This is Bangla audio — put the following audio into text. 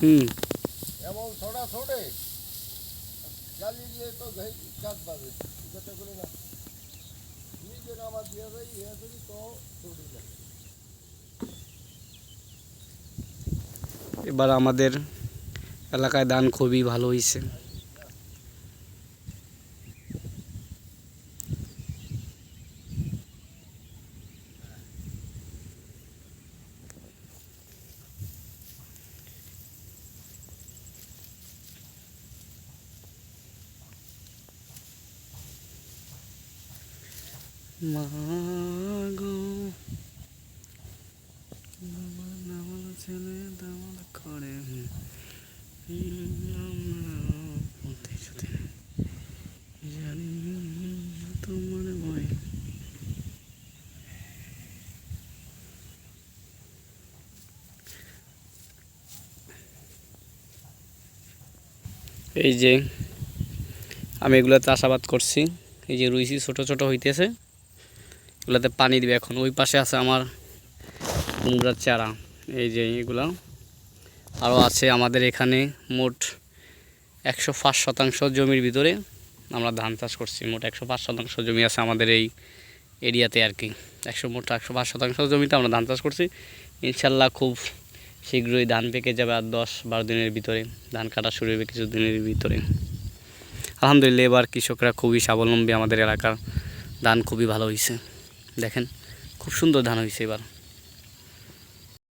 হুম এমন ছোটা ছোটে গালি দিয়ে তো কাজ পাবে যেটা করি না নিজের আমার দিয়ে যাই ইয়ে করি তো দৌড়ি না। এবার আমাদের এলাকায় ধান খুবই ভালো হয়েছে। মাগো ছেলে দামাল করে জানি তোমার ভয়। এই যে আমি এগুলো চাষাবাদ করছি, এই যে রুইছি ছোট ছোট হইতেছে, এগুলোতে পানি দিবে এখন। ওই পাশে আছে আমার কুমড়ার চারা, এই যে এগুলো আরও আছে। আমাদের এখানে মোট 105% জমির ভিতরে আমরা ধান চাষ করছি। মোট 105% জমি আছে আমাদের এই এরিয়াতে আর কি। মোট 105% জমিতে আমরা ধান চাষ করছি। ইনশাল্লাহ খুব শীঘ্রই ধান পেকে যাবে, আর 10-12 দিনের ভিতরে ধান কাটা শুরু হবে, কিছু দিনের ভিতরে। আলহামদুলিল্লাহ এবার কৃষকরা খুবই স্বাবলম্বী। আমাদের এলাকার ধান খুবই ভালো হয়েছে, দেখেন খুব সুন্দর ধান হয়েছে এবার।